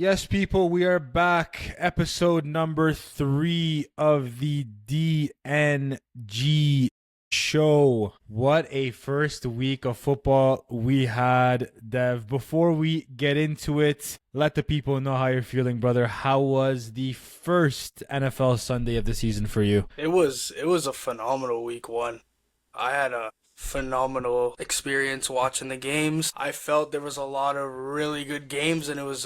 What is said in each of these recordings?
Yes, people, we are back. Episode number 3 of the D&G Show. What a first week of football we had, Dev. Before we get into it, let the people know how you're feeling, brother. How was the first NFL Sunday of the season for you? It was a phenomenal week one. I had a phenomenal experience watching the games. I felt there was a lot of really good games, and it was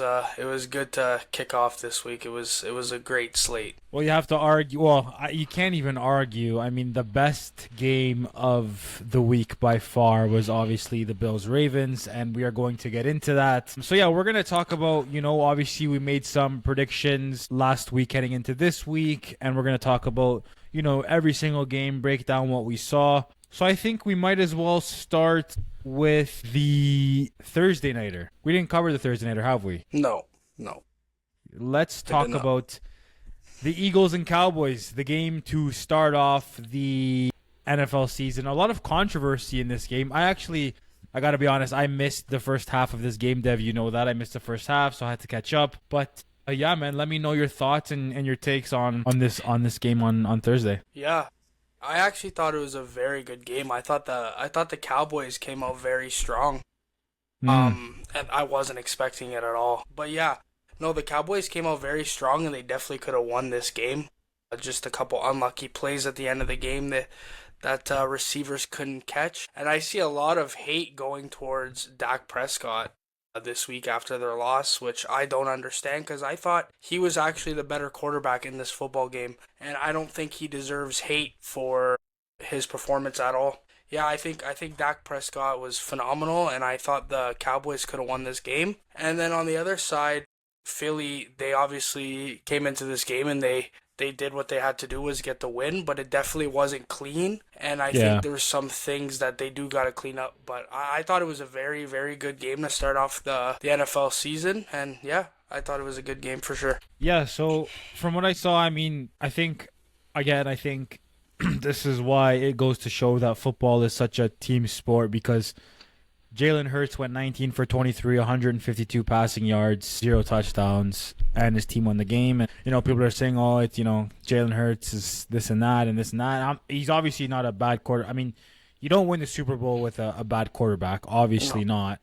good to kick off this week. It was a great slate. Well, you have to argue. Well, you can't even argue. I mean, the best game of the week by far was obviously the Bills Ravens, and we are going to get into that. So, yeah, we're going to talk about, obviously we made some predictions last week heading into this week, and we're going to talk about, every single game, break down what we saw. So I think we might as well start with the Thursday Nighter. We didn't cover the Thursday Nighter, have we? No, no, Let's I did talk not. about the Eagles and Cowboys, the game to start off the NFL season. A lot of controversy in this game. I got to be honest, I missed the first half of this game, Dev. You know that. I missed the first half, so I had to catch up. But yeah, man, let me know your thoughts and your takes on this game on Thursday. Yeah, I actually thought it was a very good game. I thought the Cowboys came out very strong. Mm, And I wasn't expecting it at all. But yeah, no, the Cowboys came out very strong, and they definitely could have won this game. Just a couple unlucky plays at the end of the game that receivers couldn't catch. And I see a lot of hate going towards Dak Prescott this week after their loss, which I don't understand because I thought he was actually the better quarterback in this football game, and I don't think he deserves hate for his performance at all. Yeah, I think Dak Prescott was phenomenal, and I thought the Cowboys could have won this game. And then on the other side, Philly, they obviously came into this game and they did what they had to do was get the win, but it definitely wasn't clean. And I yeah. think there's some things that they do got to clean up. But I thought it was a very, very good game to start off the NFL season. And yeah, I thought it was a good game for sure. Yeah, so from what I saw, I mean, I think this is why it goes to show that football is such a team sport because Jalen Hurts went 19 for 23, 152 passing yards, 0 touchdowns, and his team won the game. And, people are saying, oh, it's, Jalen Hurts is this and that and this and that. He's obviously not a bad quarter. I mean, you don't win the Super Bowl with a bad quarterback. Obviously No. not.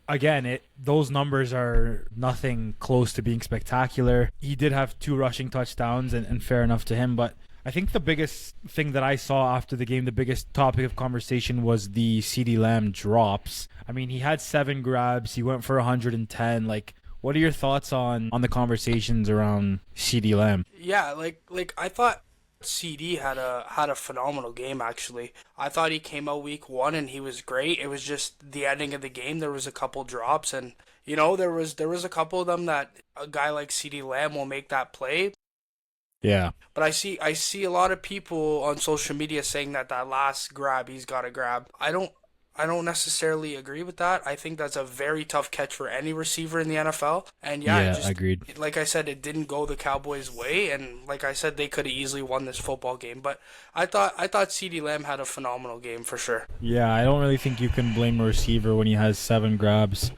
Again, those numbers are nothing close to being spectacular. He did have 2 rushing touchdowns, and fair enough to him. But I think the biggest thing that I saw after the game, the biggest topic of conversation was the CeeDee Lamb drops. I mean, he had 7 grabs. He went for 110. Like, what are your thoughts on the conversations around CeeDee Lamb? Yeah, like I thought CD had a phenomenal game actually. I thought he came out week one and he was great. It was just the ending of the game. There was a couple drops, and there was a couple of them that a guy like CD Lamb will make that play. Yeah. But I see a lot of people on social media saying that last grab he's got to grab. I don't necessarily agree with that. I think that's a very tough catch for any receiver in the NFL. And yeah, Yeah, agreed. like I said, it didn't go the Cowboys' way, and like I said, they could have easily won this football game. But I thought CeeDee Lamb had a phenomenal game for sure. Yeah, I don't really think you can blame a receiver when he has 7 grabs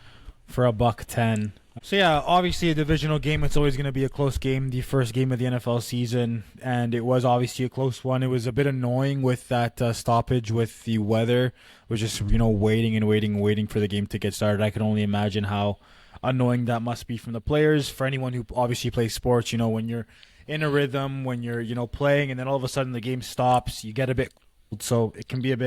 for a buck 10. So yeah, obviously a divisional game. It's always going to be a close game, the first game of the NFL season, and it was obviously a close one. It was a bit annoying with that stoppage with the weather. It was just waiting and waiting and waiting for the game to get started. I can only imagine how annoying that must be from the players. For anyone who obviously plays sports, when you're in a rhythm, when you're playing, and then all of a sudden the game stops, you get a bit cold. So it can be a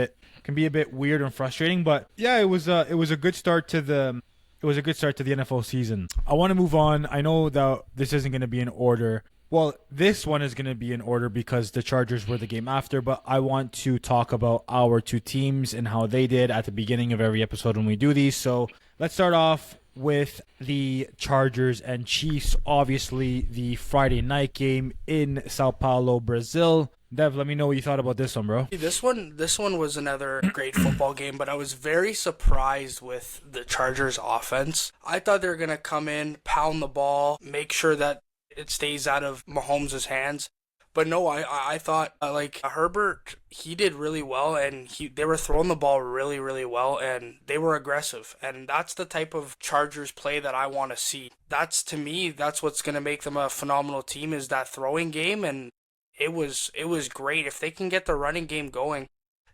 bit weird and frustrating. But yeah, it was a good start to the NFL season. I want to move on. I know that this isn't going to be in order. Well, this one is going to be in order because the Chargers were the game after, but I want to talk about our two teams and how they did at the beginning of every episode when we do these. So let's start off with the Chargers and Chiefs. Obviously, the Friday night game in Sao Paulo, Brazil. Dev, let me know what you thought about this one, bro. This one was another great football game, but I was very surprised with the Chargers offense. I thought they were gonna come in, pound the ball, make sure that it stays out of Mahomes' hands. But no, I thought like Herbert, he did really well, and they were throwing the ball really really well, and they were aggressive, and that's the type of Chargers play that I want to see. That's to me, that's what's gonna make them a phenomenal team is that throwing game, and it was great if they can get the running game going.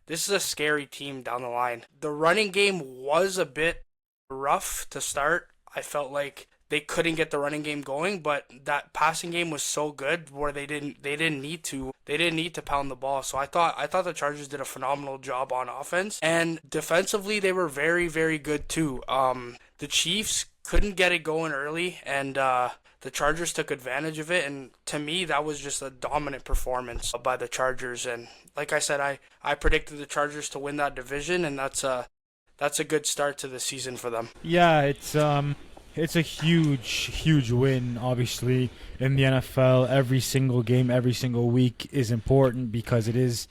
This is a scary team down the line. The running game was a bit rough to start. I felt like they couldn't get the running game going, but that passing game was so good where they didn't need to pound the ball. So I thought the Chargers did a phenomenal job on offense, and defensively they were very very good too. The Chiefs couldn't get it going early, and the Chargers took advantage of it, and to me that was just a dominant performance by the Chargers. And like I said, I predicted the Chargers to win that division, and that's a good start to the season for them. Yeah, it's a huge win, obviously, in the NFL. Every single game, every single week is important because it is,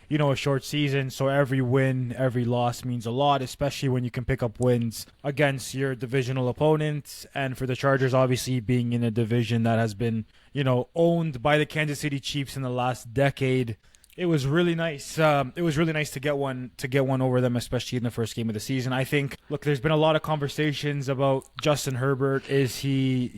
a short season. So every win, every loss means a lot, especially when you can pick up wins against your divisional opponents. And for the Chargers, obviously, being in a division that has been, owned by the Kansas City Chiefs in the last decade. It was really nice. It was really nice to get one over them, especially in the first game of the season. I think. Look, there's been a lot of conversations about Justin Herbert. Is he,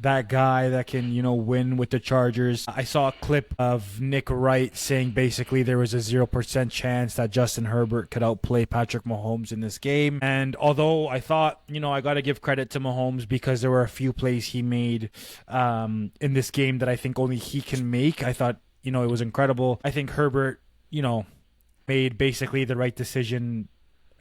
that guy that can, win with the Chargers? I saw a clip of Nick Wright saying basically there was a 0% chance that Justin Herbert could outplay Patrick Mahomes in this game. And although I thought, I got to give credit to Mahomes because there were a few plays he made in this game that I think only he can make. I thought. It was incredible. I think Herbert, made basically the right decision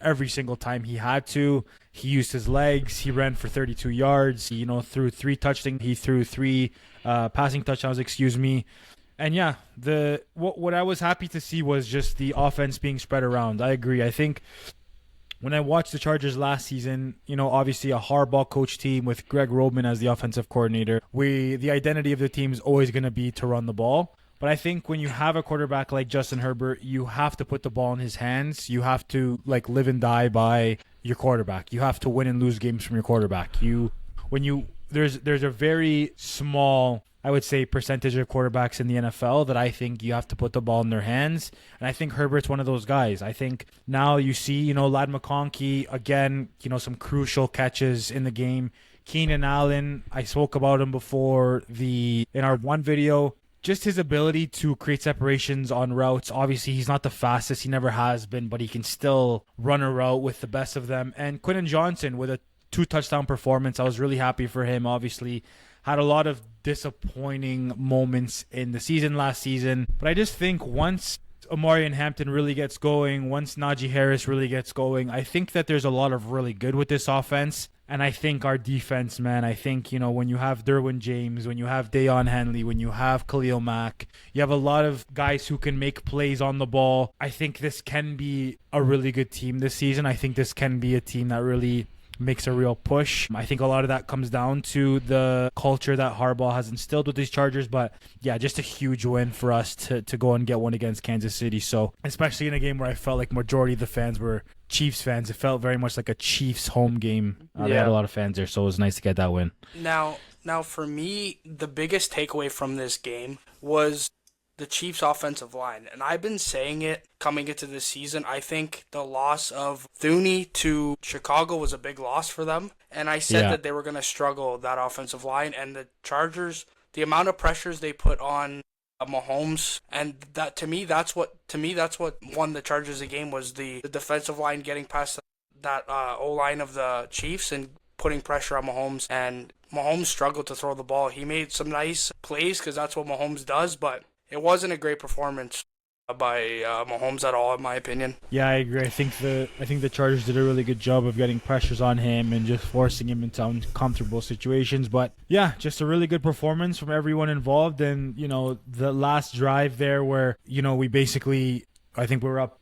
every single time he had to. He used his legs. He ran for 32 yards. He, threw three touchdowns. He threw three passing touchdowns, excuse me. And yeah, what I was happy to see was just the offense being spread around. I agree. I think when I watched the Chargers last season, obviously a Harbaugh coach team with Greg Roman as the offensive coordinator, the identity of the team is always going to be to run the ball. But I think when you have a quarterback like Justin Herbert, you have to put the ball in his hands. You have to live and die by your quarterback. You have to win and lose games from your quarterback. There's a very small, I would say, percentage of quarterbacks in the NFL that I think you have to put the ball in their hands. And I think Herbert's one of those guys. I think now you see, Ladd McConkey, again, some crucial catches in the game. Keenan Allen, I spoke about him before in our one video. Just his ability to create separations on routes. Obviously, he's not the fastest. He never has been, but he can still run a route with the best of them. And Quentin Johnson with a 2-touchdown performance. I was really happy for him. Obviously, had a lot of disappointing moments in the season last season. But I just think once Amari and Hampton really gets going, once Najee Harris really gets going, I think that there's a lot of really good with this offense. And I think our defense, man, I think, when you have Derwin James, when you have Deion Henley, when you have Khalil Mack, you have a lot of guys who can make plays on the ball. I think this can be a really good team this season. I think this can be a team that really makes a real push. I think a lot of that comes down to the culture that Harbaugh has instilled with these Chargers. But yeah, just a huge win for us to go and get one against Kansas City. So especially in a game where I felt like majority of the fans were Chiefs fans, it felt very much like a Chiefs home game. They had a lot of fans there, so it was nice to get that win. Now for me, the biggest takeaway from this game was the Chiefs' offensive line. And I've been saying it coming into this season. I think the loss of Thuney to Chicago was a big loss for them. And I said that they were going to struggle, that offensive line. And the Chargers, the amount of pressures they put on Mahomes, and that to me that's what won the Chargers the game, was the defensive line getting past that O-line of the Chiefs and putting pressure on Mahomes. And Mahomes struggled to throw the ball. He made some nice plays because that's what Mahomes does, but it wasn't a great performance by Mahomes at all, in my opinion. Yeah, I agree. I think the Chargers did a really good job of getting pressures on him and just forcing him into uncomfortable situations. But yeah, just a really good performance from everyone involved. And the last drive there, where we basically, I think we were up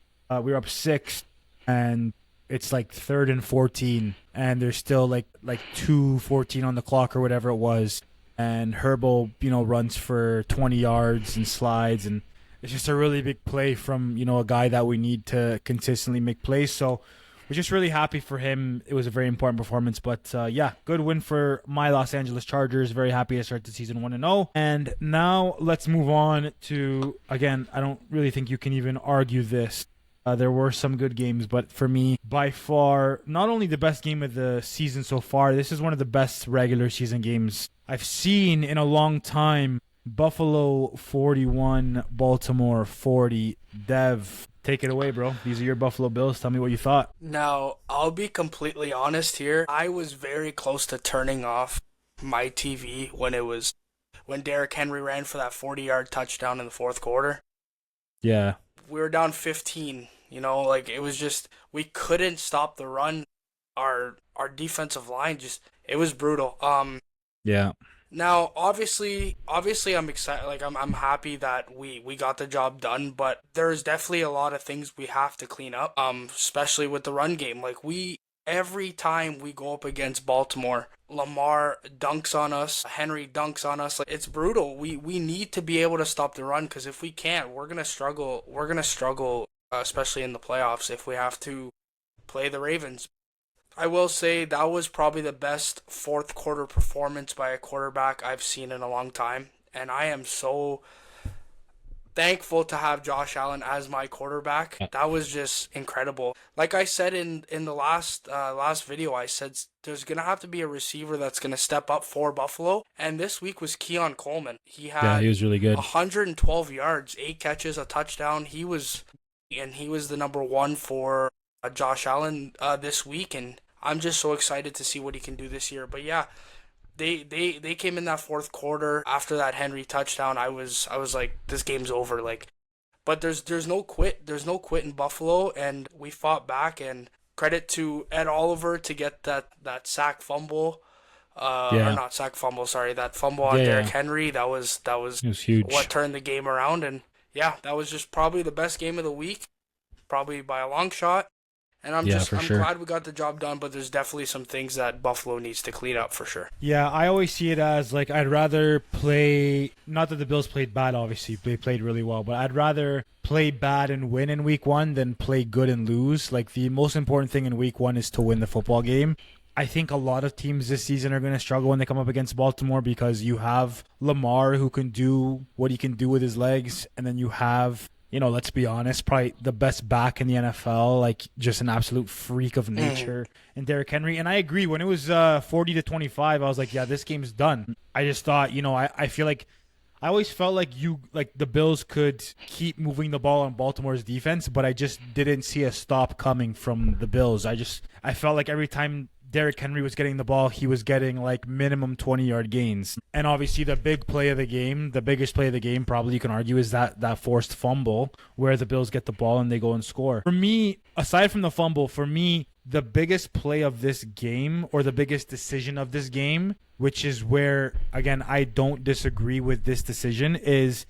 6, and it's like 3rd and 14, and there's still like 2:14 on the clock or whatever it was. And Herbo, runs for 20 yards and slides, and it's just a really big play from, a guy that we need to consistently make plays. So was just really happy for him. It was a very important performance. But yeah, good win for my Los Angeles Chargers. Very happy to start the season 1-0. And now let's move on to, again, I don't really think you can even argue this. There were some good games, but for me, by far, not only the best game of the season so far, this is one of the best regular season games I've seen in a long time. Buffalo 41, Baltimore 40. Dev, take it away, bro. These are your Buffalo Bills. Tell me what you thought. Now, I'll be completely honest here. I was very close to turning off my TV when Derrick Henry ran for that 40-yard touchdown in the fourth quarter. Yeah. We were down 15, it was just, we couldn't stop the run. Our defensive line it was brutal. Yeah. Now, obviously I'm excited, I'm happy that we got the job done, but there's definitely a lot of things we have to clean up, especially with the run game. Every time we go up against Baltimore, Lamar dunks on us, Henry dunks on us. It's brutal. We need to be able to stop the run, because if we can't, we're gonna struggle. We're gonna struggle, especially in the playoffs, if we have to play the Ravens. I will say that was probably the best fourth quarter performance by a quarterback I've seen in a long time, and I am so thankful to have Josh Allen as my quarterback. That was just incredible. Like I said in the last video, I said there's going to have to be a receiver that's going to step up for Buffalo, and this week was Keon Coleman. He was really good. 112 yards, 8 catches, a touchdown. He was the number one for Josh Allen this week, and I'm just so excited to see what he can do this year. But yeah, They came in that fourth quarter after that Henry touchdown. I was like, this game's over. But there's no quit. There's no quit in Buffalo, and we fought back. And credit to Ed Oliver to get that sack fumble, or not sack fumble. Sorry, that fumble on Derrick Henry. That was huge. What turned the game around. And yeah, that was just probably the best game of the week, probably by a long shot. And I'm glad we got the job done, but there's definitely some things that Buffalo needs to clean up for sure. Yeah, I always see it as I'd rather play, not that the Bills played bad, obviously, they played really well, but I'd rather play bad and win in week 1 than play good and lose. The most important thing in week 1 is to win the football game. I think a lot of teams this season are going to struggle when they come up against Baltimore, because you have Lamar, who can do what he can do with his legs, and then you have, let's be honest, probably the best back in the NFL, just an absolute freak of nature in Derrick Henry. And I agree, when it was 40-25, I was like, yeah, this game's done. I just thought, I feel like I always felt like the Bills could keep moving the ball on Baltimore's defense, but I just didn't see a stop coming from the Bills. I felt like every time Derrick Henry was getting the ball, he was getting minimum 20-yard gains. And obviously the big play of the game, the biggest play of the game, probably you can argue, is that forced fumble where the Bills get the ball and they go and score. For me, aside from the fumble, the biggest play of this game, or the biggest decision of this game, which is where, again, I don't disagree with this decision, is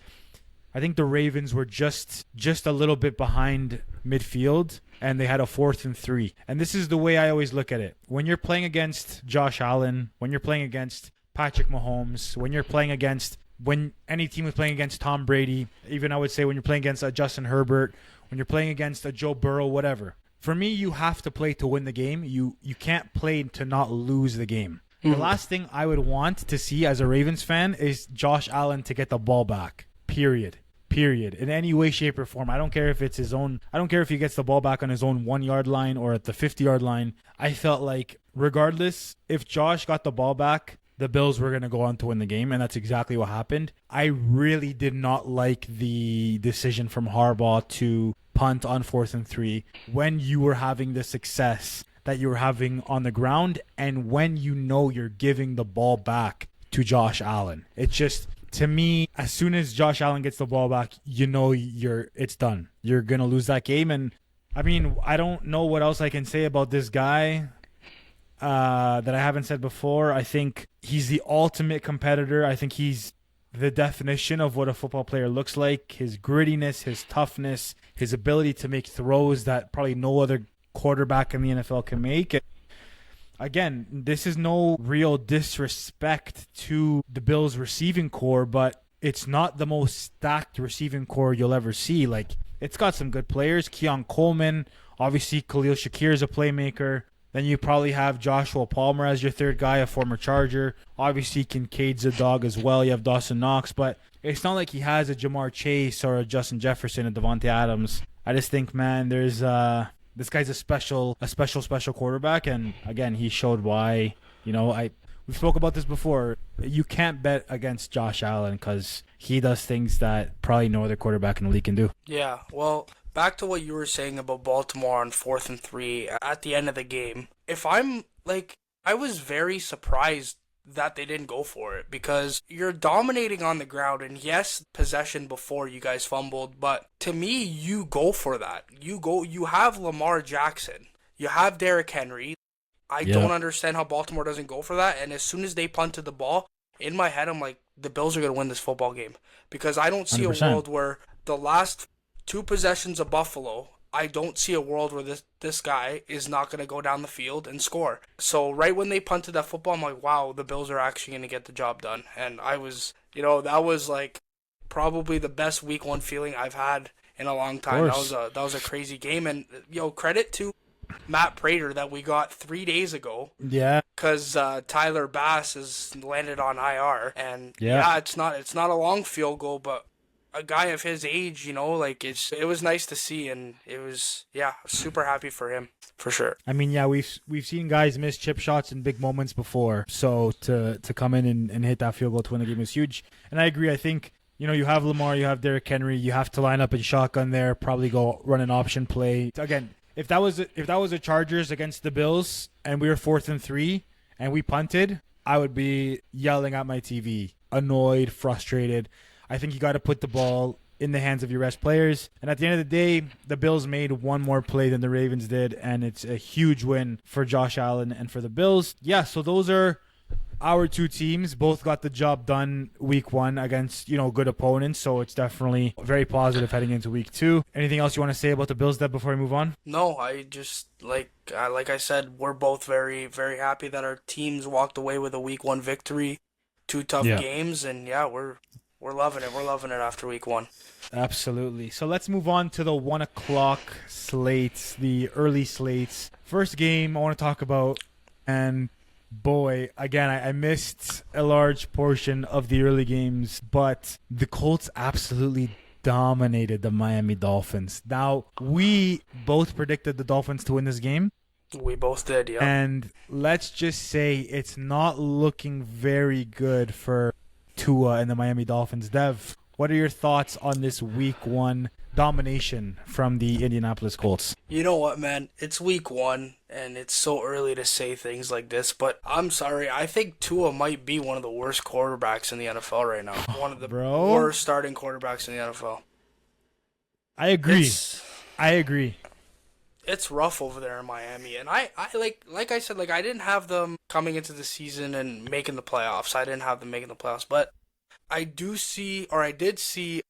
I think the Ravens were just a little bit behind midfield, and they had a 4th and 3. And this is the way I always look at it. When you're playing against Josh Allen, when you're playing against Patrick Mahomes, when any team is playing against Tom Brady, even I would say when you're playing against a Justin Herbert, when you're playing against a Joe Burrow, whatever. For me, you have to play to win the game. You can't play to not lose the game. The last thing I would want to see as a Ravens fan is Josh Allen to get the ball back. Period. In any way, shape, or form. I don't care if it's his own. I don't care if he gets the ball back on his own 1-yard line or at the 50-yard line. I felt like, regardless, if Josh got the ball back, the Bills were going to go on to win the game, and that's exactly what happened. I really did not like the decision from Harbaugh to punt on 4th and 3 when you were having the success that you were having on the ground, and when you're giving the ball back to Josh Allen. It's just, to me, as soon as Josh Allen gets the ball back, it's done. You're going to lose that game. And I mean, I don't know what else I can say about this guy that I haven't said before. I think he's the ultimate competitor. I think he's the definition of what a football player looks like. His grittiness, his toughness, his ability to make throws that probably no other quarterback in the NFL can make. Again, this is no real disrespect to the Bills receiving core, but it's not the most stacked receiving core you'll ever see. It's got some good players. Keon Coleman, Obviously, Khalil Shakir is a playmaker. Then you probably have Joshua Palmer as your third guy, a former Charger. Obviously, Kincaid's a dog as well. You have Dawson Knox, but it's not like he has a Jamar Chase or a Justin Jefferson, a Devontae Adams. I just think, man, there's this guy's a special quarterback, and again, he showed why. We spoke about this before. You can't bet against Josh Allen because he does things that probably no other quarterback in the league can do. Yeah, well, back to what you were saying about Baltimore on 4th and 3 at the end of the game. I was very surprised that they didn't go for it because you're dominating on the ground, and yes, possession before you guys fumbled, but to me, you go for that. You have Lamar Jackson. You have Derrick Henry. I don't understand how Baltimore doesn't go for that, and as soon as they punted the ball, in my head, I'm like, the Bills are going to win this football game because I don't see 100%. A world where the last 2 possessions of Buffalo, I don't see a world where this guy is not going to go down the field and score. So right when they punted that football, I'm like, wow, the Bills are actually going to get the job done. And I was, that was like probably the best week 1 feeling I've had in a long time. That was a crazy game. And, credit to Matt Prater that we got 3 days ago. Yeah. Because Tyler Bass has landed on IR. And it's not a long field goal, but a guy of his age, it was nice to see, and it was, super happy for him, for sure. I mean, we've seen guys miss chip shots in big moments before, so to come in and hit that field goal to win the game is huge. And I agree. I think, you have Lamar, you have Derrick Henry, you have to line up in shotgun there, probably go run an option play. Again, if that was the Chargers against the Bills and we were 4th and 3 and we punted, I would be yelling at my TV, annoyed, frustrated. I think you got to put the ball in the hands of your best players. And at the end of the day, the Bills made one more play than the Ravens did, and it's a huge win for Josh Allen and for the Bills. Yeah, so those are our 2 teams. Both got the job done week 1 against, good opponents, so it's definitely very positive heading into week 2. Anything else you want to say about the Bills, Deb, before we move on? No, I just, like I said, we're both very, very happy that our teams walked away with a week 1 victory. 2 tough games, and we're loving it. We're loving it after week 1. Absolutely. So let's move on to the 1 o'clock slates, the early slates. First game I want to talk about, and boy, again, I missed a large portion of the early games, but the Colts absolutely dominated the Miami Dolphins. Now, we both predicted the Dolphins to win this game. We both did, yeah. And let's just say it's not looking very good for Tua and the Miami Dolphins. Dev, what are your thoughts on this week 1 domination from the Indianapolis Colts? You know what, man? It's week 1, and it's so early to say things like this, but I'm sorry. I think Tua might be one of the worst quarterbacks in the NFL right now. One of the worst starting quarterbacks in the NFL. I agree. It's rough over there in Miami, and I like I said, I didn't have them coming into the season and making the playoffs. I didn't have them making the playoffs, but I did see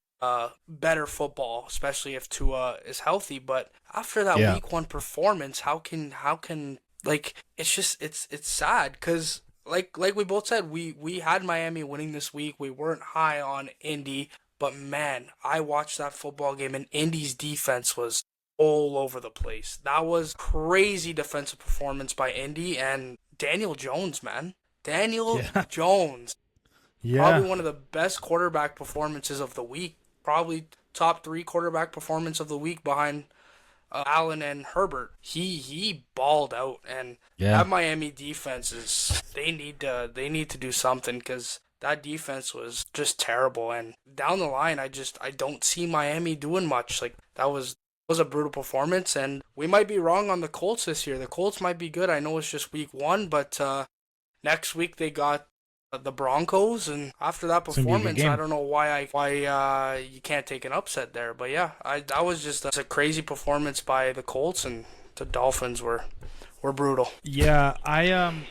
better football, especially if Tua is healthy. But after that week 1 performance, how can it's sad because like we both said, we had Miami winning this week. We weren't high on Indy, but man, I watched that football game, and Indy's defense was all over the place. That was crazy defensive performance by Indy, and Daniel Jones, man. Jones. Yeah. Probably one of the best quarterback performances of the week. Probably top 3 quarterback performance of the week behind Allen and Herbert. He balled out, and that Miami defense they need to do something because that defense was just terrible. And down the line, I don't see Miami doing much. That was a brutal performance, and we might be wrong on the Colts this year. The Colts might be good. I know it's just week 1, but next week they got the Broncos, and after that performance, I don't know why you can't take an upset there. But that was just a crazy performance by the Colts, and the Dolphins were brutal. Yeah, I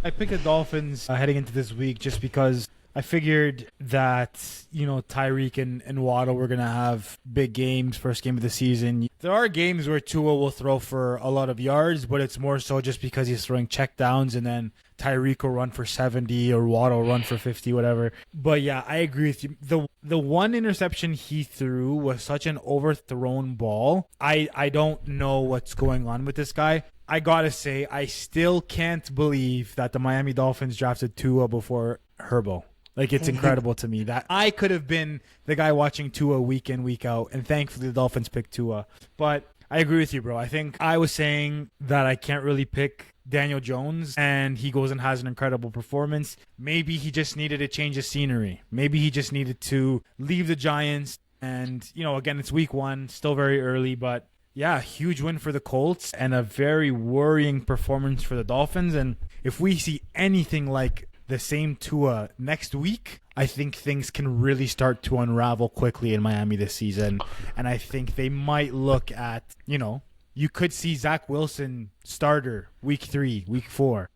picked the Dolphins heading into this week just because I figured that, Tyreek and Waddle were going to have big games, first game of the season. There are games where Tua will throw for a lot of yards, but it's more so just because he's throwing checkdowns, and then Tyreek will run for 70 or Waddle will run for 50, whatever. But yeah, I agree with you. The one interception he threw was such an overthrown ball. I don't know what's going on with this guy. I gotta say, I still can't believe that the Miami Dolphins drafted Tua before Herbo. Like, it's incredible to me that I could have been the guy watching Tua week in, week out, and thankfully the Dolphins picked Tua. But I agree with you, bro. I think I was saying that I can't really pick Daniel Jones, and he goes and has an incredible performance. Maybe he just needed a change of scenery. Maybe he just needed to leave the Giants. And, again, it's week 1, still very early, but yeah, huge win for the Colts and a very worrying performance for the Dolphins. And if we see anything like the same Tua next week, I think things can really start to unravel quickly in Miami this season. And I think they might look at, you could see Zach Wilson starter week 3, week 4,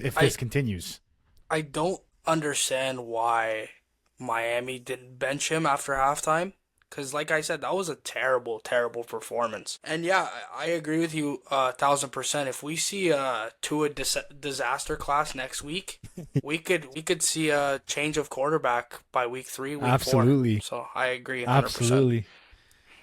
if this continues. I don't understand why Miami didn't bench him after halftime. Because, like I said, that was a terrible, terrible performance. And yeah, I agree with you 1,000%. If we see Tua disaster class next week, we could see a change of quarterback by week 3, week Absolutely. 4. So I agree 100%. Absolutely.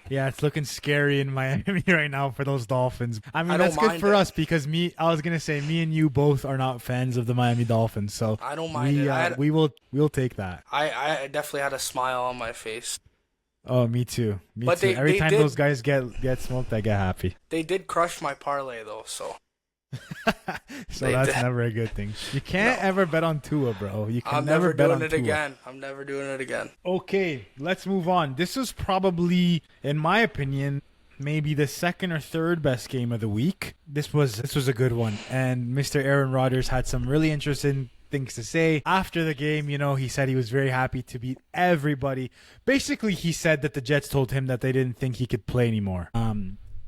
Yeah, it's looking scary in Miami right now for those Dolphins. I mean, that's good for us because me and you both are not fans of the Miami Dolphins. So I don't mind it. We'll take that. I definitely had a smile on my face. Oh, me too. Me too. Every time those guys get smoked, I get happy. They did crush my parlay though, so. So that's never a good thing. You can't ever bet on Tua, bro. You can never bet on Tua. I'm never doing it again. Okay, let's move on. This was probably, in my opinion, maybe the second or third best game of the week. This was a good one, and Mr. Aaron Rodgers had some really interesting things to say after the game. He said he was very happy to beat everybody. Basically, he said that the Jets told him that they didn't think he could play anymore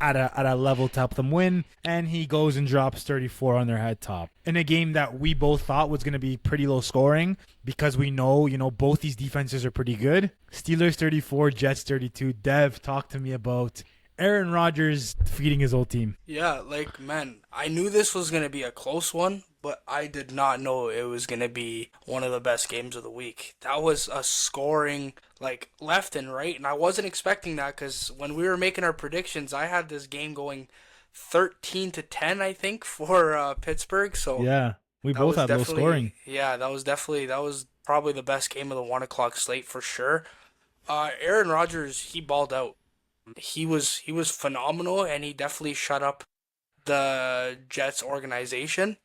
at a level to help them win, and he goes and drops 34 on their head top in a game that we both thought was going to be pretty low scoring because we know both these defenses are pretty good. Steelers 34, Jets 32. Dev, talk to me about Aaron Rodgers defeating his old team. Yeah, man, I knew this was going to be a close one, but I did not know it was going to be one of the best games of the week. That was a scoring, left and right, and I wasn't expecting that because when we were making our predictions, I had this game going 13-10, I think, for Pittsburgh. So yeah, we both had low scoring. Yeah, that was probably the best game of the 1 o'clock slate for sure. Aaron Rodgers, he balled out. He was phenomenal, and he definitely shut up the Jets organization.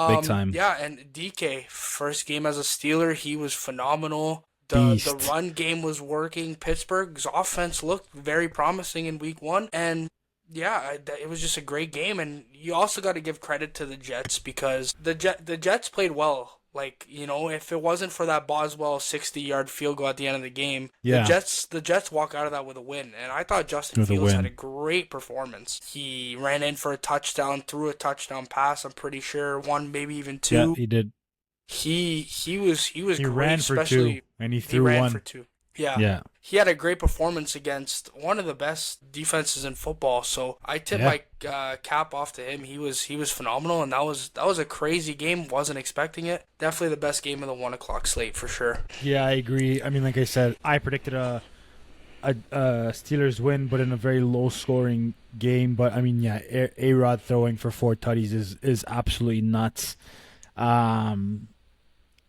Big time. Yeah, and DK, first game as a Steeler, he was phenomenal. The run game was working. Pittsburgh's offense looked very promising in week 1, and yeah, it was just a great game. And you also got to give credit to the Jets because the Jets played well. If it wasn't for that Boswell 60-yard field goal at the end of the game, the Jets walk out of that with a win. And I thought Justin Fields had a great performance. He ran in for a touchdown, threw a touchdown pass, I'm pretty sure, one, maybe even 2. Yeah, he did. He was great. He ran for 2, and he threw 1. For 2. Yeah. He had a great performance against one of the best defenses in football. So I tip my cap off to him. He was phenomenal, and that was a crazy game. Wasn't expecting it. Definitely the best game of the 1 o'clock slate for sure. Yeah, I agree. I mean, like I said, I predicted a Steelers win, but in a very low scoring game. But I mean, yeah, A-Rod throwing for 4 tutties is absolutely nuts. I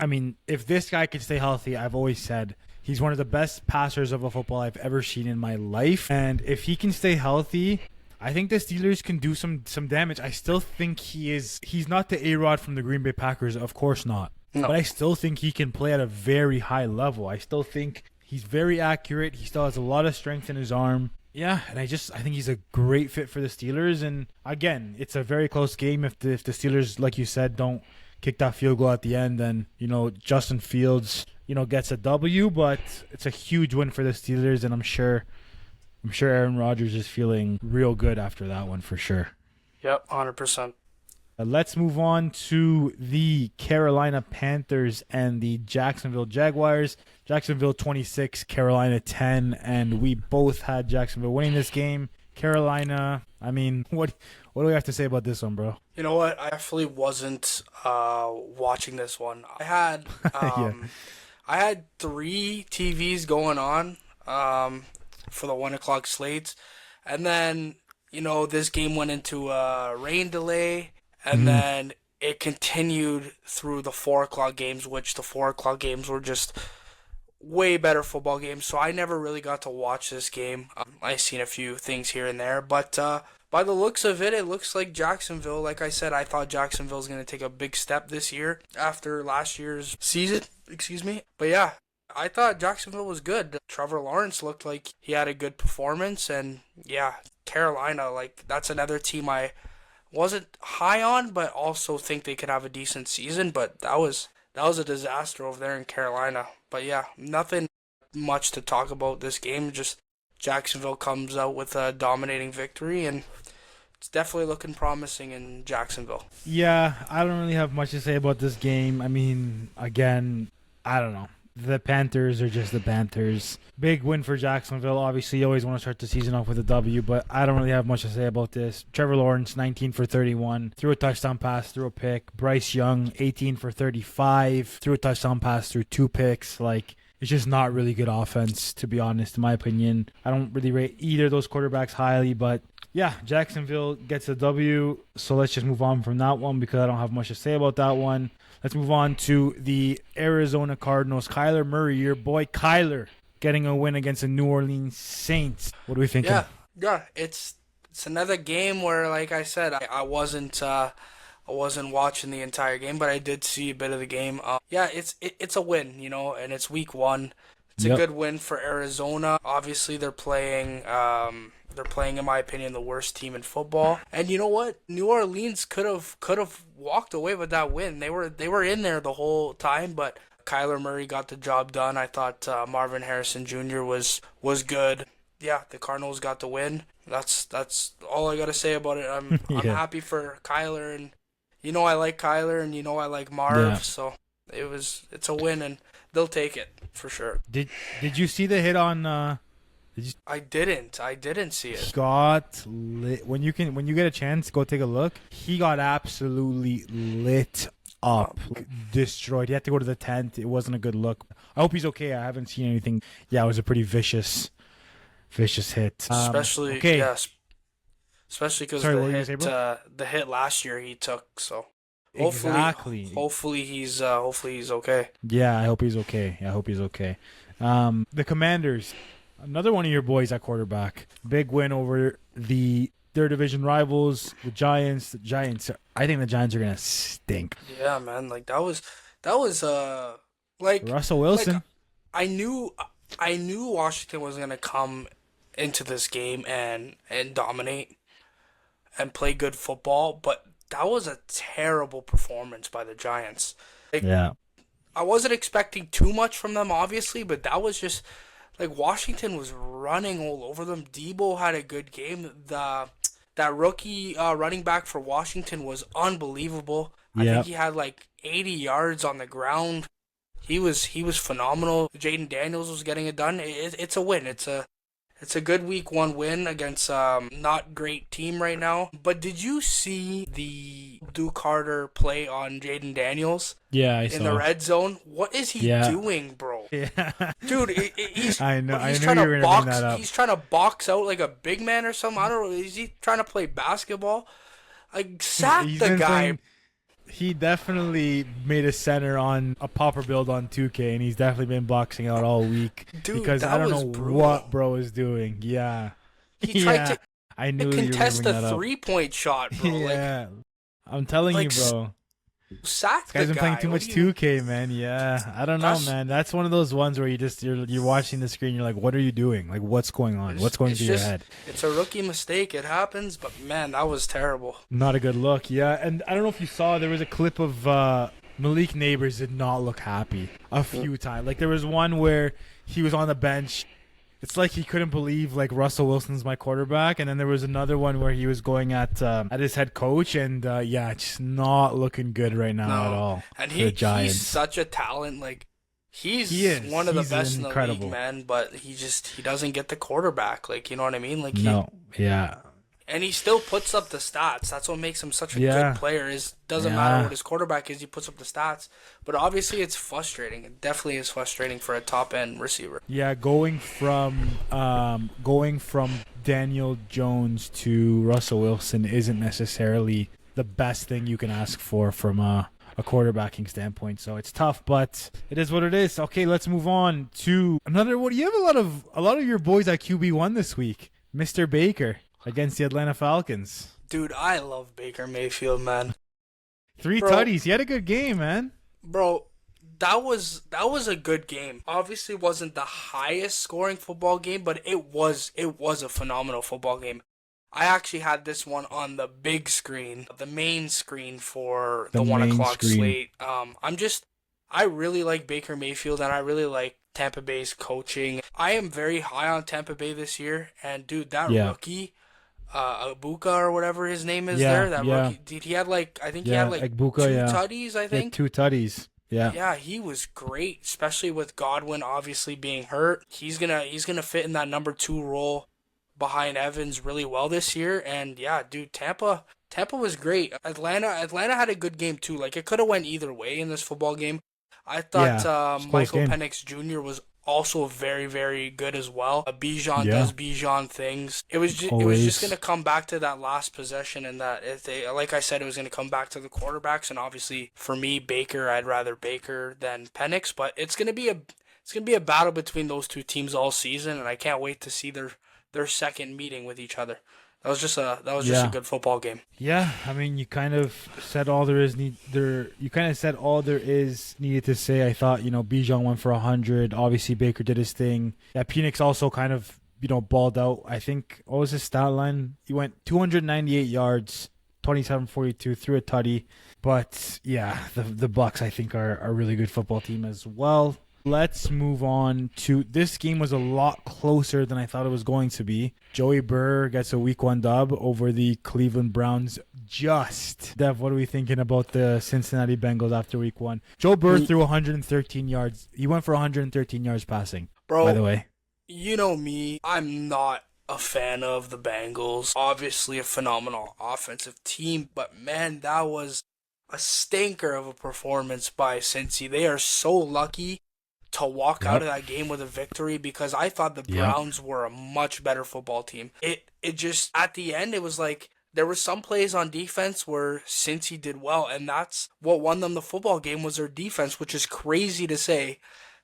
mean, if this guy could stay healthy, I've always said he's one of the best passers of a football I've ever seen in my life. And if he can stay healthy, I think the Steelers can do some damage. I still think he's not the A-Rod from the Green Bay Packers, of course not. No. But I still think he can play at a very high level. I still think he's very accurate. He still has a lot of strength in his arm. Yeah, and I think he's a great fit for the Steelers. And again, it's a very close game. If the Steelers, like you said, don't kick that field goal at the end, then Justin Fields gets a W. But it's a huge win for the Steelers, and I'm sure Aaron Rodgers is feeling real good after that one for sure. Yep, 100%. Let's move on to the Carolina Panthers and the Jacksonville Jaguars. Jacksonville 26, Carolina 10, and we both had Jacksonville winning this game. Carolina, I mean, what do we have to say about this one, bro? You know what? I definitely wasn't watching this one. Yeah. I had 3 TVs going on for the 1 o'clock slates, and then this game went into a rain delay. And then it continued through the 4 o'clock games, which the 4 o'clock games were just way better football games. So I never really got to watch this game. I seen a few things here and there. But by the looks of it, it looks like Jacksonville, like I said, I thought Jacksonville's going to take a big step this year after last year's season. Excuse me. But yeah, I thought Jacksonville was good. Trevor Lawrence looked like he had a good performance. And yeah, Carolina, like that's another team I wasn't high on, but also think they could have a decent season. But that was a disaster over there in Carolina. But yeah, nothing much to talk about this game. Just Jacksonville comes out with a dominating victory, and it's definitely looking promising in Jacksonville. Yeah, I don't really have much to say about this game. I mean, again, I don't know. The Panthers are just the Panthers. Big win for Jacksonville. Obviously, you always want to start the season off with a W, but I don't really have much to say about this. Trevor Lawrence, 19 for 31, threw a touchdown pass, threw a pick. Bryce Young, 18 for 35, threw a touchdown pass, threw 2 picks. Like, it's just not really good offense, to be honest, in my opinion. I don't really rate either of those quarterbacks highly, but yeah, Jacksonville gets a W. So let's just move on from that one because I don't have much to say about that one. Let's move on to the Arizona Cardinals. Kyler Murray, your boy Kyler, getting a win against the New Orleans Saints. What do we think? Yeah, it's another game where, like I said, I wasn't watching the entire game, but I did see a bit of the game. Yeah, it's a win, and it's week 1. It's a good win for Arizona. Obviously, they're playing, in my opinion, the worst team in football. And you know what? New Orleans could have walked away with that win. They were in there the whole time, but Kyler Murray got the job done. I thought Marvin Harrison Jr. was good. Yeah, the Cardinals got the win. That's all I gotta say about it. I'm happy for Kyler, and I like Kyler, and I like Marv. Yeah. So it's a win, and they'll take it for sure. Did you see the hit on? I didn't see it. He got lit. When you get a chance, go take a look. He got absolutely lit up, destroyed. He had to go to the tent. It wasn't a good look. I hope he's okay. I haven't seen anything. Yeah, it was a pretty vicious hit. Especially because the hit last year he took. So hopefully he's okay. Yeah, I hope he's okay. The Commanders. Another one of your boys at quarterback. Big win over their division rivals, the Giants. I think the Giants are gonna stink. Yeah, man. Like that was like Russell Wilson. Like, I knew Washington was gonna come into this game and dominate and play good football, but that was a terrible performance by the Giants. Yeah. I wasn't expecting too much from them, obviously, but that was just like Washington was running all over them. Debo had a good game. That rookie running back for Washington was unbelievable. I think he had like 80 yards on the ground. He was phenomenal. Jaden Daniels was getting it done. It's a win. It's a good week 1 win against not great team right now. But did you see the Duke Carter play on Jaden Daniels? Yeah, I saw. In the red zone. What is he doing, bro? Yeah, dude, he's I know. He's I knew trying you were to gonna bring box. that up. He's trying to box out like a big man or something. I don't know. Is he trying to play basketball? Like sack the guy. He definitely made a center on a popper build on 2K, and he's definitely been boxing out all week. Dude, because I don't know brutal. what bro is doing. Yeah. He tried to I knew contest you were a 3-point shot, bro. Yeah. I'm telling you, bro. Sack this guy's the been playing too much 2K, man. Yeah. I don't know, man. That's one of those ones where you're watching the screen, you're like, what are you doing? Like, what's going on? What's going through your head? It's a rookie mistake. It happens, but man, that was terrible. Not a good look, yeah. And I don't know if you saw, there was a clip of Malik Neighbors did not look happy a few times. Like, there was one where he was on the bench It's like he couldn't believe like Russell Wilson's my quarterback, and then there was another one where he was going at his head coach, and yeah, just not looking good right now at No, all and for the he's Giants. such a talent. Like He he's is. one of the He's best in the league, incredible. man. But he doesn't get the quarterback. Like you know what I mean? Like he No, yeah, and he still puts up the stats. That's what makes him such a good yeah, player. Is doesn't matter yeah. what his quarterback is, he puts up the stats. But obviously, it's frustrating. It definitely is frustrating for a top end receiver. Yeah, going from Daniel Jones to Russell Wilson isn't necessarily the best thing you can ask for from a quarterbacking standpoint. So it's tough, but it is what it is. Okay, let's move on to another one. You have a lot of your boys at QB1 this week. Mr. Baker against the Atlanta Falcons. Dude, I love Baker Mayfield, man. Three Bro, tutties. He had a good game, man. bro, that was a good game. Obviously, wasn't the highest scoring football game, but it was a phenomenal football game. I actually had this one on the big screen, the main screen for The the one main o'clock screen. slate. I really like Baker Mayfield and I really like Tampa Bay's coaching. I am very high on Tampa Bay this year, and dude, that Yeah. rookie, Abuka or whatever his name is Yeah, that yeah. rookie, dude, I think he Yeah, had like Egbuka, two yeah. tutties, I He had think. two tutties. Yeah. Yeah, he was great, especially with Godwin obviously being hurt. He's gonna fit in that number two role behind Evans really well this year. And yeah, dude, Tampa was great. Atlanta had a good game too. Like it could have went either way in this football game. I thought Yeah. It's a close Michael game. Penix Jr. was also very very good as well. Bijan Yeah. does Bijan things. It was just Always. gonna come back to that last possession, and that if they like I said, it was gonna come back to the quarterbacks. And obviously for me, Baker, I'd rather Baker than Penix, but it's gonna be a battle between those two teams all season, and I can't wait to see their second meeting with each other. That was just a Yeah. good football game. Yeah, I mean, you kind of said all there is need there. You kind of said all there is needed to say. I thought Bijan went for 100. Obviously, Baker did his thing. Yeah, Penix also kind of balled out. I think what was his stat line? He went 298 yards, 27-42 threw a tutty. But yeah, the Bucks I think are a really good football team as well. Let's move on to this game was a lot closer than I thought it was going to be. Joey Burr gets a week one dub over the Cleveland Browns. Dev, what are we thinking about the Cincinnati Bengals after week one? Joe Burr threw 113 yards. He went for 113 yards passing, by the Bro, way. you know me, I'm not a fan of the Bengals. Obviously a phenomenal offensive team, but man, that was a stinker of a performance by Cincy. They are so lucky to walk out Yep. of that game with a victory because I thought the Yep. Browns were a much better football team. It just at the end it was like there were some plays on defense where Cincy did well, and that's what won them the football game was their defense, which is crazy to say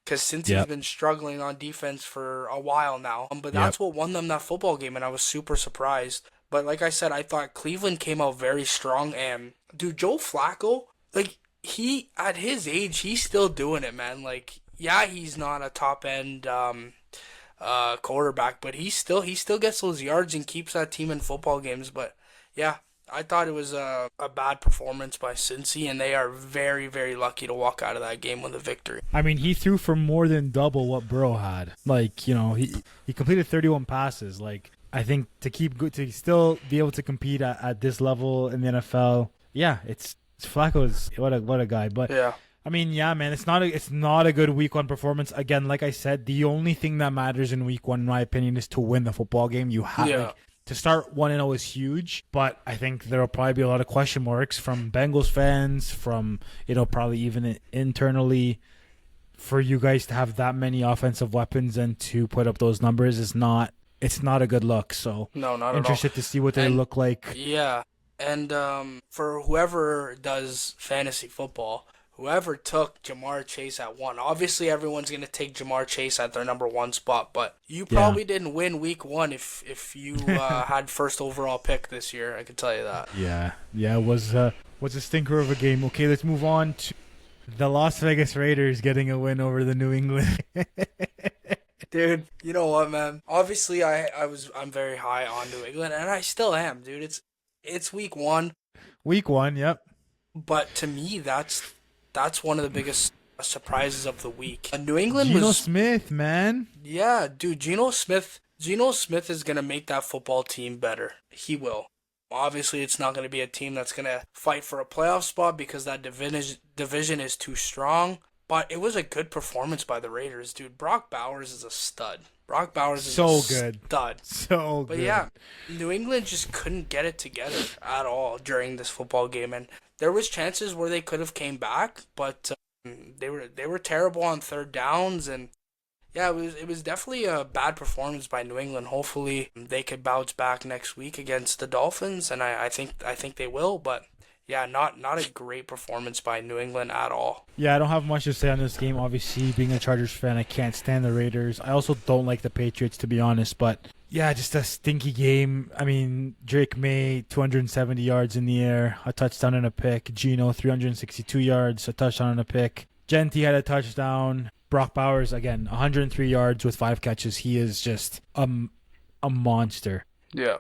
because Cincy's Yep. been struggling on defense for a while now. But Yep. that's what won them that football game, and I was super surprised. But like I said, I thought Cleveland came out very strong, and dude, Joe Flacco, like he at his age, he's still doing it, man. Like yeah, he's not a top end quarterback, but he still gets those yards and keeps that team in football games. But yeah, I thought it was a bad performance by Cincy, and they are very, very lucky to walk out of that game with a victory. I mean, he threw for more than double what Burrow had. Like, he completed 31 passes. Like, I think to still be able to compete at this level in the NFL, yeah, it's Flacco's what a guy. But Yeah. I mean, yeah, man, it's not a good week one performance. Again, like I said, the only thing that matters in week one, in my opinion, is to win the football game. You have Yeah. to start 1-0 is huge, but I think there will probably be a lot of question marks from Bengals fans, from probably even internally. For you guys to have that many offensive weapons and to put up those numbers it's not a good look. So No, not at all. interested to see what they And- look like. Yeah, and for whoever does fantasy football, whoever took Jamar Chase at one, obviously everyone's gonna take Jamar Chase at their number one spot, but you probably didn't win week one if you had first overall pick this year. I can tell you that. Yeah, it was a stinker of a game. Okay, let's move on to the Las Vegas Raiders getting a win over the New England. Dude, you know what, man? Obviously, I'm very high on New England, and I still am, dude. It's week one, Week one, yep. but to me, that's one of the biggest surprises of the week. New England Geno was, Smith, man. yeah, dude. Geno Smith is gonna make that football team better. He will. Obviously, it's not gonna be a team that's gonna fight for a playoff spot because that division is too strong. But it was a good performance by the Raiders, dude. Brock Bowers is a stud. Brock Bowers is So a good. stud. So But good. yeah, New England just couldn't get it together at all during this football game, and there was chances where they could have came back, but they were terrible on third downs, and yeah, it was definitely a bad performance by New England. Hopefully, they could bounce back next week against the Dolphins, and I think they will, but. Yeah, not a great performance by New England at all. Yeah, I don't have much to say on this game. Obviously, being a Chargers fan, I can't stand the Raiders. I also don't like the Patriots, to be honest. But yeah, just a stinky game. I mean, Drake May, 270 yards in the air, a touchdown and a pick. Geno, 362 yards, a touchdown and a pick. Genty had a touchdown. Brock Bowers, again, 103 yards with 5 catches. He is just a monster. Yeah.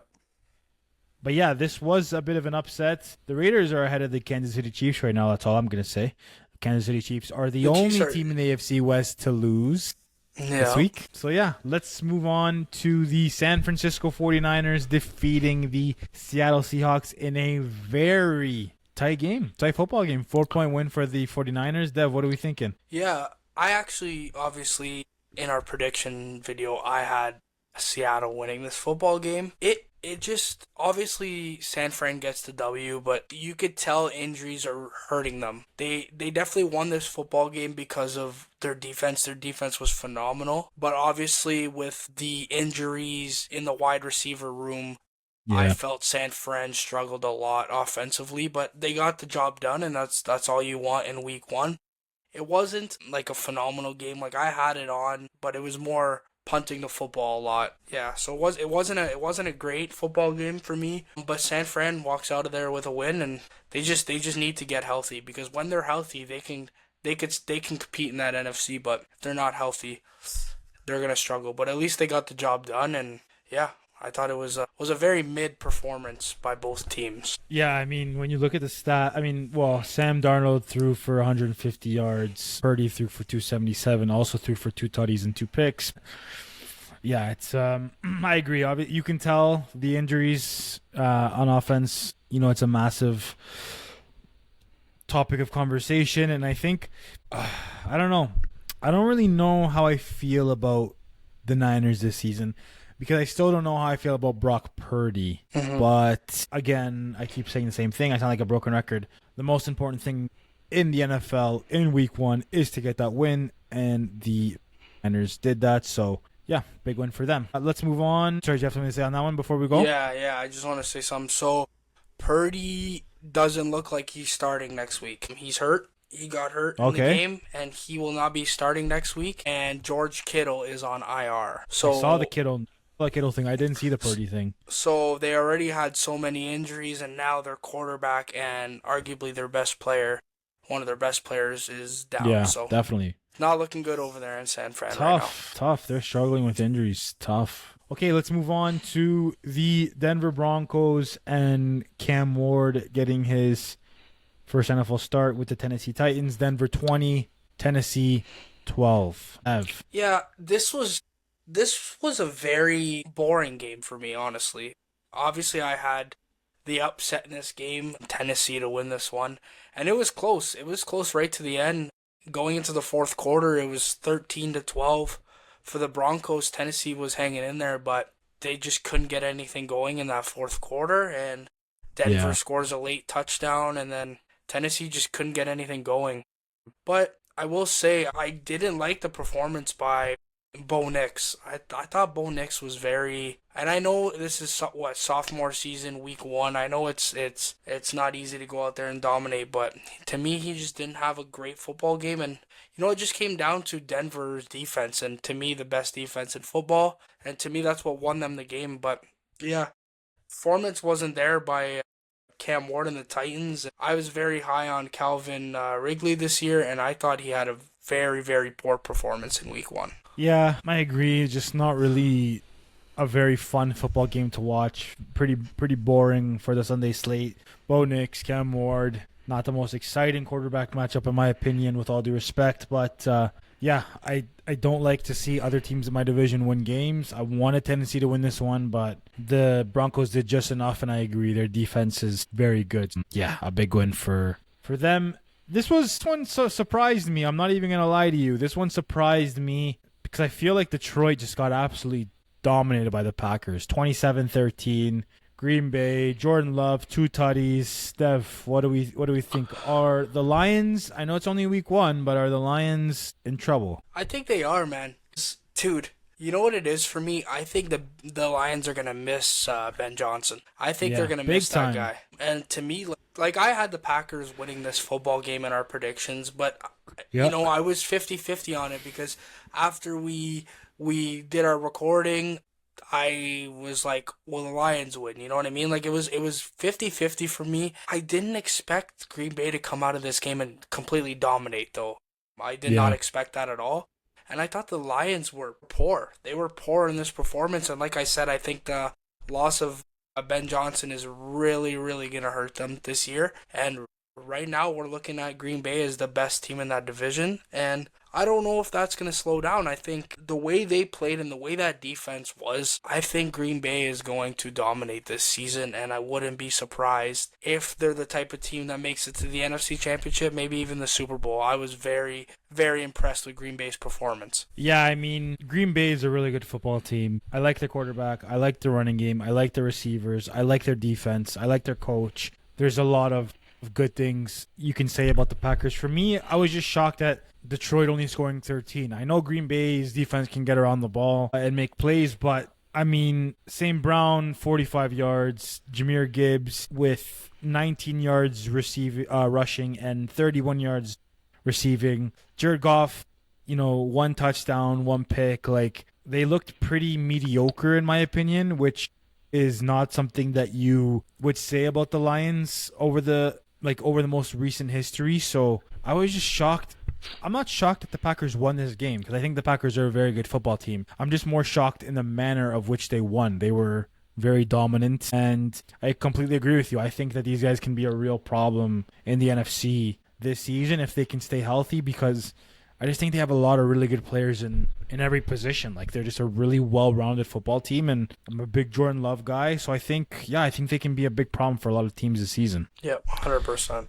But yeah, this was a bit of an upset. The Raiders are ahead of the Kansas City Chiefs right now. That's all I'm going to say. The Kansas City Chiefs are the only team in the AFC West to lose this week. So yeah, let's move on to the San Francisco 49ers defeating the Seattle Seahawks in a very tight game. Tight football game. 4-point win for the 49ers. Dev, what are we thinking? Yeah, I actually, obviously, in our prediction video, I had Seattle winning this football game. It just, obviously, San Fran gets the W, but you could tell injuries are hurting them. They definitely won this football game because of their defense. Their defense was phenomenal. But obviously, with the injuries in the wide receiver room, I felt San Fran struggled a lot offensively, but they got the job done, and that's all you want in week 1. It wasn't like a phenomenal game. Like, I had it on, but it was more punting the football a lot. Yeah, so it wasn't a great football game for me, but San Fran walks out of there with a win, and they just need to get healthy, because when they're healthy, they can compete in that NFC, but if they're not healthy, they're going to struggle. But at least they got the job done, and yeah, I thought it was a very mid performance by both teams. Yeah, I mean, when you look at the stat, Sam Darnold threw for 150 yards. Purdy threw for 277, also threw for 2 tutties and 2 picks. Yeah, it's I agree. You can tell the injuries on offense. You know, it's a massive topic of conversation, and I think I don't know. I don't really know how I feel about the Niners this season, because I still don't know how I feel about Brock Purdy. Mm-hmm. But again, I keep saying the same thing. I sound like a broken record. The most important thing in the NFL in week 1 is to get that win, and the Niners did that. So yeah, big win for them. Let's move on. Sorry, do you have something to say on that one before we go? Yeah, I just want to say something. So Purdy doesn't look like he's starting next week. He's hurt. He got hurt in the game, and he will not be starting next week. And George Kittle is on IR. So I saw the Kittle thing. I didn't see the Purdy thing. So they already had so many injuries, and now their quarterback and arguably their best player, one of their best players, is down. Yeah, so definitely. Not looking good over there in San Fran right now. Tough. They're struggling with injuries. Tough. Okay, let's move on to the Denver Broncos and Cam Ward getting his first NFL start with the Tennessee Titans. Denver 20, Tennessee 12. Ev. Yeah, this was a very boring game for me, honestly. Obviously, I had the upset in this game, Tennessee to win this one, and it was close. It was close right to the end. Going into the fourth quarter, it was 13-12 for the Broncos. Tennessee was hanging in there, but they just couldn't get anything going in that fourth quarter, and Denver scores a late touchdown, and then Tennessee just couldn't get anything going. But I will say, I didn't like the performance by Bo Nix. I thought Bo Nix was very, and I know this is sophomore season, week 1. I know it's not easy to go out there and dominate, but to me, he just didn't have a great football game. And it just came down to Denver's defense, and to me, the best defense in football, and to me, that's what won them the game. But yeah, performance wasn't there by Cam Ward and the Titans. I was very high on Calvin Ridley this year, and I thought he had a very, very poor performance in week 1. Yeah, I agree. Just not really a very fun football game to watch. Pretty boring for the Sunday slate. Bo Nix, Cam Ward, Not the most exciting quarterback matchup, in my opinion, with all due respect. But yeah, I don't like to see other teams in my division win games. I want a tendency to win this one, but the Broncos did just enough, and I agree. Their defense is very good. Yeah, a big win for them. This one surprised me. I'm not even going to lie to you. This one surprised me because I feel like Detroit just got absolutely dominated by the Packers. 27-13. Green Bay, Jordan Love, 2 tutties. Steph, what do we think? Are the Lions, I know it's only week 1, but are the Lions in trouble? I think they are, man. Dude, you know what it is for me? I think the Lions are going to miss Ben Johnson. I think they're going to miss that guy. And to me, like I had the Packers winning this football game in our predictions, but you know, I was 50-50 on it because after we did our recording, I was like, well, the Lions win. You know what I mean? Like, it was 50-50 for me. I didn't expect Green Bay to come out of this game and completely dominate, though. I did not expect that at all. And I thought the Lions were poor. They were poor in this performance. And like I said, I think the loss of Ben Johnson is really, really going to hurt them this year. And right now, we're looking at Green Bay as the best team in that division. And I don't know if that's going to slow down. I think the way they played and the way that defense was, I think Green Bay is going to dominate this season, and I wouldn't be surprised if they're the type of team that makes it to the NFC Championship, maybe even the Super Bowl. I was very, very impressed with Green Bay's performance. Yeah, I mean, Green Bay is a really good football team. I like their quarterback. I like their running game. I like their receivers. I like their defense. I like their coach. There's a lot of good things you can say about the Packers. For me, I was just shocked at Detroit only scoring 13. I know Green Bay's defense can get around the ball and make plays, but I mean, St. Brown, 45 yards, Jahmyr Gibbs with 19 yards rushing and 31 yards receiving. Jared Goff, 1 touchdown, 1 pick. Like, they looked pretty mediocre in my opinion, which is not something that you would say about the Lions over the most recent history. So I was just shocked. I'm not shocked that the Packers won this game because I think the Packers are a very good football team. I'm just more shocked in the manner of which they won. They were very dominant, and I completely agree with you. I think that these guys can be a real problem in the NFC this season if they can stay healthy, because I just think they have a lot of really good players in every position. Like, they're just a really well-rounded football team, and I'm a big Jordan Love guy, so I think they can be a big problem for a lot of teams this season. Yeah, 100%.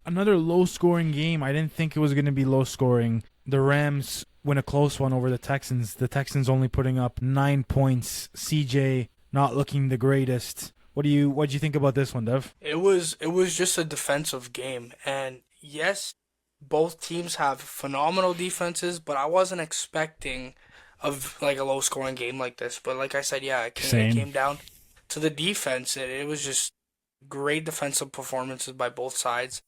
Another low-scoring game. I didn't think it was going to be low-scoring. The Rams win a close one over the Texans. The Texans only putting up 9 points. CJ not looking the greatest. What do you think about this one, Dev? It was just a defensive game, and yes, both teams have phenomenal defenses, but I wasn't expecting a low-scoring game like this. But like I said, yeah, it came down to the defense. It was just great defensive performances by both sides.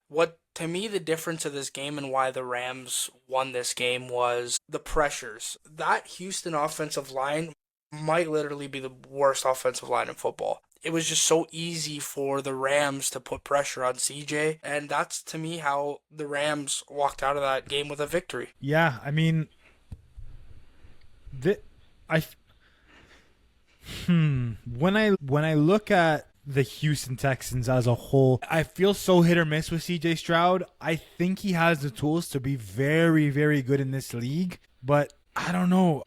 What, to me, the difference of this game and why the Rams won this game was the pressures. That Houston offensive line might literally be the worst offensive line in football. It was just so easy for the Rams to put pressure on CJ, and that's, to me, how the Rams walked out of that game with a victory. Yeah, I mean, when I look at the Houston Texans as a whole, I feel so hit or miss with CJ Stroud. I think he has the tools to be very, very good in this league, but I don't know.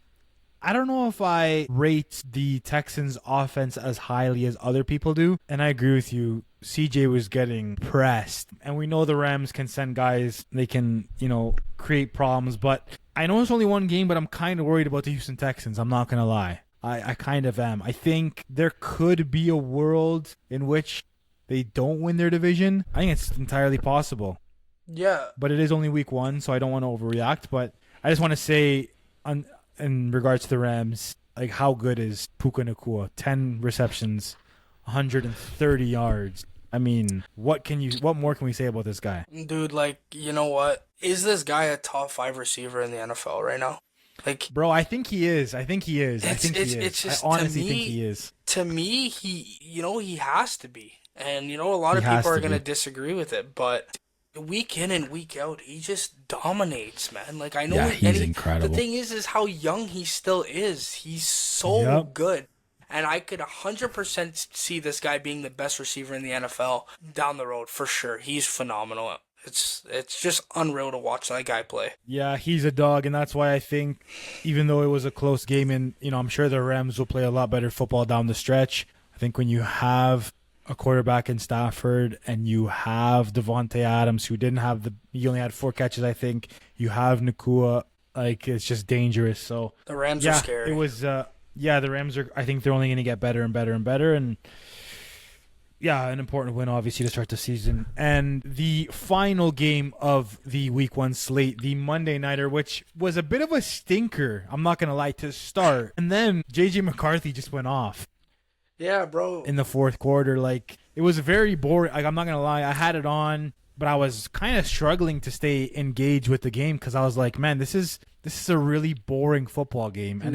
I don't know if I rate the Texans offense as highly as other people do. And I agree with you. CJ was getting pressed. And we know the Rams can send guys. They can, create problems. But I know it's only one game, but I'm kind of worried about the Houston Texans. I'm not going to lie. I kind of am. I think there could be a world in which they don't win their division. I think it's entirely possible. Yeah. But it is only week 1, so I don't want to overreact. But I just want to say, in regards to the Rams, like, how good is Puka Nacua? 10 receptions, 130 yards. I mean, what more can we say about this guy? Dude, you know what? Is this guy a top 5 receiver in the NFL right now? Bro, I think he is. I honestly think he is. To me, he has to be. And, a lot of people are going to disagree with it, but week in and week out, he just dominates, man. I know. Yeah, he's incredible. The thing is how young he still is. He's so good. And I could 100% see this guy being the best receiver in the NFL down the road for sure. He's phenomenal. It's just unreal to watch that guy play. Yeah, he's a dog, and that's why I think, even though it was a close game, and I'm sure the Rams will play a lot better football down the stretch. I think when you have a quarterback in Stafford and you have Devontae Adams, who he only had 4 catches, I think. You have Nakua, it's just dangerous. So the Rams are scary. It was, the Rams I think they're only going to get better and better and better, and yeah, an important win, obviously, to start the season. And the final game of the Week 1 slate, the Monday Nighter, which was a bit of a stinker, I'm not going to lie, to start. And then J.J. McCarthy just went off. Yeah, bro. In the fourth quarter. It was very boring. I'm not going to lie, I had it on, but I was kind of struggling to stay engaged with the game because I was like, man, this is a really boring football game. And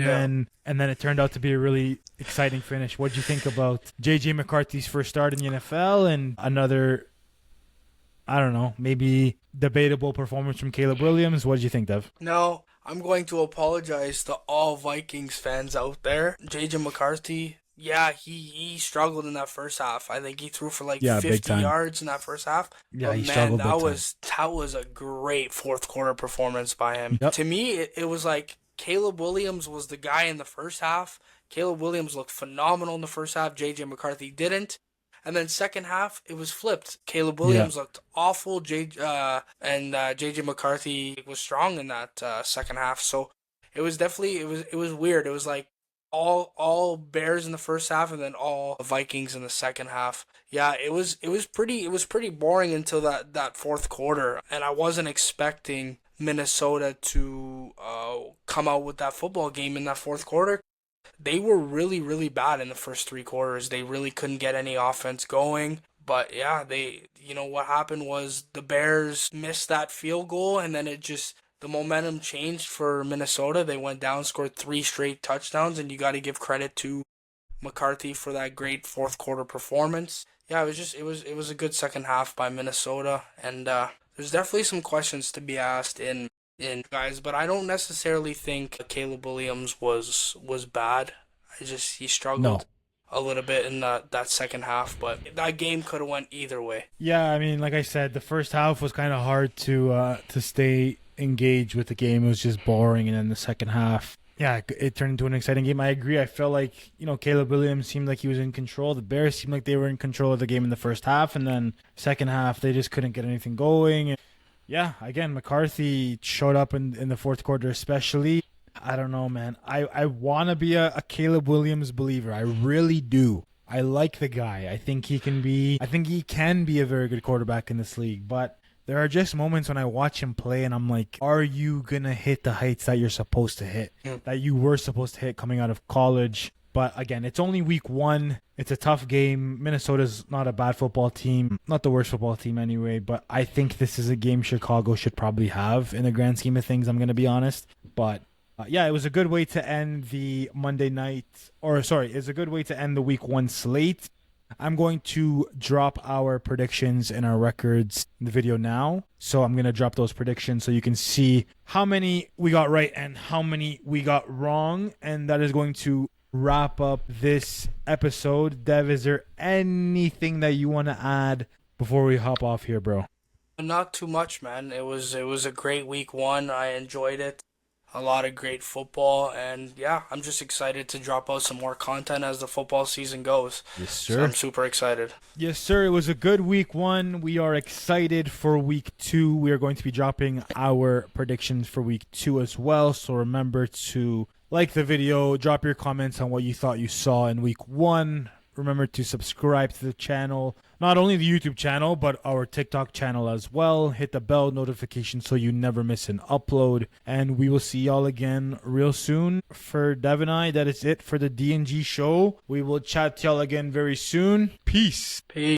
then it turned out to be a really exciting finish. What did you think about J.J. McCarthy's first start in the NFL and another, I don't know, maybe debatable performance from Caleb Williams? What did you think, Dev? No, I'm going to apologize to all Vikings fans out there. J.J. McCarthy, yeah, he struggled in that first half. I think he threw for 50 yards in that first half. Yeah, but he struggled big time. That was a great fourth quarter performance by him. Yep. To me, it was like Caleb Williams was the guy in the first half. Caleb Williams looked phenomenal in the first half. J.J. McCarthy didn't. And then second half, it was flipped. Caleb Williams looked awful, and J.J. McCarthy was strong in that second half. So it was definitely it was weird. It was like all Bears in the first half and then all Vikings in the second half. Yeah, it was pretty boring until that fourth quarter, and I wasn't expecting Minnesota to come out with that football game in that fourth quarter. They were really, really bad in the first 3 quarters. They really couldn't get any offense going. But yeah, what happened was the Bears missed that field goal, and then the momentum changed for Minnesota. They went down, scored 3 straight touchdowns, and you got to give credit to McCarthy for that great fourth quarter performance. Yeah, it was a good second half by Minnesota, and there's definitely some questions to be asked in guys, but I don't necessarily think Caleb Williams was bad. He struggled a little bit in that second half, but that game could have went either way. Yeah, I mean, like I said, the first half was kind of hard to stay engaged with the game. It was just boring, and then the second half, it turned into an exciting game. I agree. I felt like, Caleb Williams seemed like he was in control. The Bears seemed like they were in control of the game in the first half, and then second half, they just couldn't get anything going. Yeah, again, McCarthy showed up in the fourth quarter especially. I don't know, man. I want to be a Caleb Williams believer. I really do. I like the guy. I think he can be a very good quarterback in this league, but there are just moments when I watch him play and I'm like, are you going to hit the heights that you're supposed to hit, that you were supposed to hit coming out of college? But again, it's only week 1. It's a tough game. Minnesota's not a bad football team, not the worst football team anyway, but I think this is a game Chicago should probably have in the grand scheme of things, I'm going to be honest. But it was a good way to end the it's a good way to end the week 1 slate. I'm going to drop our predictions and our records in the video now. So I'm going to drop those predictions so you can see how many we got right and how many we got wrong. And that is going to wrap up this episode. Dev, is there anything that you want to add before we hop off here, bro? Not too much, man. It was a great week 1. I enjoyed it. A lot of great football, and I'm just excited to drop out some more content as the football season goes. Yes, sir. So I'm super excited. Yes, sir. It was a good week 1. We are excited for week 2. We are going to be dropping our predictions for week 2 as well. So remember to like the video, drop your comments on what you thought you saw in week 1. Remember to subscribe to the channel, not only the YouTube channel, but our TikTok channel as well. Hit the bell notification so you never miss an upload. And we will see y'all again real soon. For Dev and I, that is it for the D&G show. We will chat to y'all again very soon. Peace. Peace.